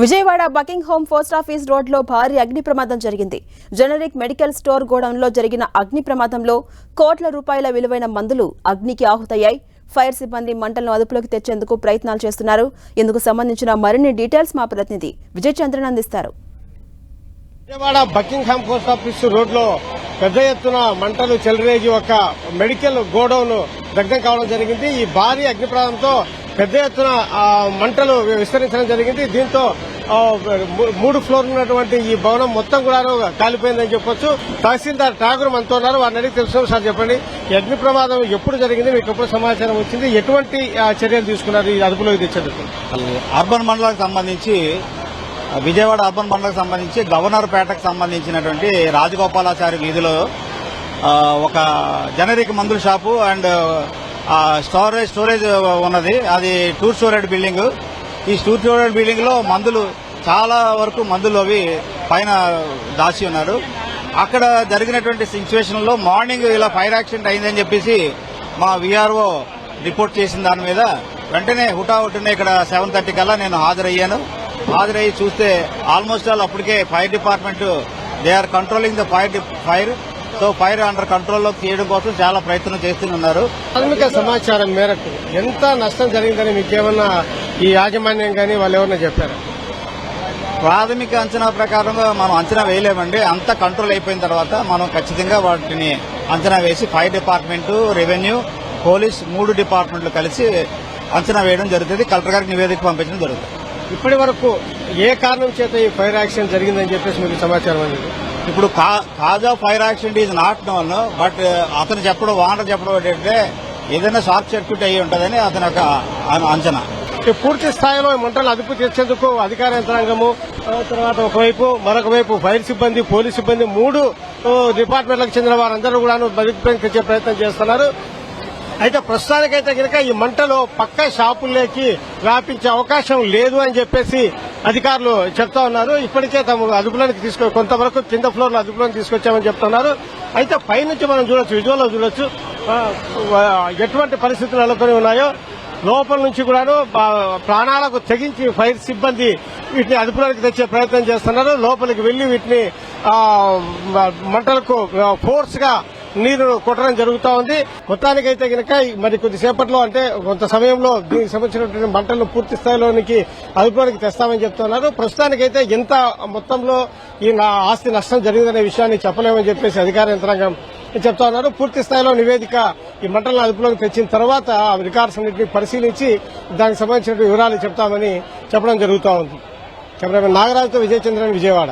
Vijayawada Buckingham post office రోడ్లో భారీ అగ్ని ప్రమాదం జరిగింది. జనరిక్ మెడికల్ స్టోర్ గోడౌన్లో జరిగిన అగ్ని ప్రమాదంలో కోట్ల రూపాయల విలువైన మందులు అగ్నికి ఆహుతయ్యాయి. ఫైర్ సిబ్బంది మంటలను అదుపులోకి తెచ్చేందుకు ప్రయత్నాలు చేస్తున్నారు. ఇందుకు సంబంధించిన మరిన్ని డీటెయిల్స్ మా ప్రతినిధి విజయ్ చంద్రన్ అందిస్తారు. విజయవాడ బకింగ్హామ్ పోస్ట్ ఆఫీస్ రోడ్లో పెద్ద ఎత్తున మంటలు చెలరేగి ఒక మెడికల్ గోడౌన్ దగ్ధం కావడం జరిగింది. ఈ భారీ అగ్ని ప్రమాదంతో పెద్ద ఎత్తున మంటలు విస్తరించడం జరిగింది. దీంతో 3 ఫ్లోర్లు ఉన్నటువంటి ఈ భవనం మొత్తం కూడా కాలిపోయిందని చెప్పొచ్చు. తహసీల్దార్ ఠాగూర్ మనతో ఉన్నారు. వారిని అడిగి తెలుసు. సార్ చెప్పండి, ఈ అగ్ని ప్రమాదం ఎప్పుడు జరిగింది, మీకు ఎప్పుడు సమాచారం వచ్చింది, ఎటువంటి చర్యలు తీసుకున్నారు ఈ అదుపులోకి తెచ్చేందుకు? అర్బన్ మండలానికి సంబంధించి విజయవాడ అర్బన్ మండలానికి సంబంధించి గవర్నర్ పేటకు సంబంధించినటువంటి రాజగోపాలాచారి వీధిలో ఒక జనరిక్ మందుల షాపు అండ్ స్టోరేజ్ ఉన్నది. అది 2 స్టోరేడ్ బిల్డింగ్. ఈ 2 స్టోరేడ్ బిల్డింగ్ లో మందులు చాలా వరకు మందులు అవి పైన దాచి ఉన్నారు. అక్కడ జరిగినటువంటి సిచ్యువేషన్ లో మార్నింగ్ ఇలా ఫైర్ యాక్సిడెంట్ అయిందని చెప్పేసి మా వీఆర్ఓ రిపోర్ట్ చేసిన దాని మీద వెంటనే హుటాహుటిన ఇక్కడ 7:30 కల్లా నేను హాజరయ్యి చూస్తే ఆల్మోస్ట్ ఆల్ అప్పటికే fire department they are controlling the fire. So fire under కంట్రోల్లోకి తీయడం కోసం చాలా ప్రయత్నం చేస్తున్నారు. ప్రాథమిక సమాచారం మేరకు ఎంత నష్టం జరిగిందని మీకేమన్నా ఈ యాజమాన్యం కానీ వాళ్ళు ఎవరన్నా చెప్పారు? ప్రాథమిక అంచనా ప్రకారంగా మనం అంచనా వేయలేమండి. అంతా కంట్రోల్ అయిపోయిన తర్వాత మనం ఖచ్చితంగా వాటిని అంచనా వేసి ఫైర్ డిపార్ట్మెంట్, రెవెన్యూ, పోలీస్ 3 డిపార్ట్మెంట్లు కలిసి అంచనా వేయడం జరుగుతుంది. కలెక్టర్ గారికి నివేదిక పంపించడం జరుగుతుంది. ఇప్పటి వరకు ఏ కారణం చేత ఈ ఫైర్ యాక్సిడెంట్ జరిగిందని చెప్పేసి మీకు సమాచారం అండి? ఇప్పుడు cause of fire accident is not known, but అతను చెప్పడం, ఓనర్ చెప్పడం ఏంటంటే ఏదైనా షార్ట్ సర్క్యూట్ అయ్యి ఉంటుందని అతని యొక్క అంచనా. పూర్తి స్థాయిలో మంటలు అదుపు తెచ్చేందుకు అధికార యంత్రాంగము, తర్వాత ఒకవైపు మరొక వైపు ఫైర్ సిబ్బంది, పోలీస్ సిబ్బంది 3 డిపార్ట్మెంట్లకు చెందిన వారందరూ కూడా బతికి తెచ్చే ప్రయత్నం చేస్తున్నారు. అయితే ప్రస్తుతానికైతే కనుక ఈ మంటలు పక్క షాపుల్లోకి వ్యాపించే అవకాశం లేదు అని చెప్పేసి అధికారులు చెప్తా ఉన్నారు. ఇప్పటికే తమ అదుపులోకి కొంతవరకు కింద ఫ్లోర్లో అదుపులోకి తీసుకొచ్చామని చెప్తున్నారు. అయితే పైనుంచి మనం చూడొచ్చు, విజువల్లో చూడొచ్చు ఎటువంటి పరిస్థితులు నెలకొని ఉన్నాయో. లోపల నుంచి కూడాను ప్రాణాలకు తెగించి ఫైర్ సిబ్బంది వీటిని అదుపులోకి తెచ్చే ప్రయత్నం చేస్తున్నారు. లోపలికి వెళ్లి వీటిని మంటలకు ఫోర్స్ గా నీరు కొట్టడం జరుగుతూ ఉంది. మొత్తానికైతే కనుక మరి కొద్దిసేపట్లో, అంటే కొంత సమయంలో దీనికి సంబంధించినటువంటి మంటలను పూర్తి స్థాయిలోనికి అదుపులోనికి తెస్తామని చెప్తున్నారు. ప్రస్తుతానికైతే ఎంత మొత్తంలో ఈ ఆస్తి నష్టం జరిగిందనే విషయాన్ని చెప్పలేమని చెప్పేసి అధికార యంత్రాంగం చెప్తా ఉన్నారు. పూర్తి స్థాయిలో నివేదిక ఈ మంటలను అదుపులోకి తెచ్చిన తర్వాత రికార్డ్స్ అన్నింటినీ పరిశీలించి దానికి సంబంధించిన వివరాలు చెప్తామని చెప్పడం జరుగుతూ ఉంది. కెమెరామెన్ నాగరాజుతో విజయ్ చంద్రన్, విజయవాడ.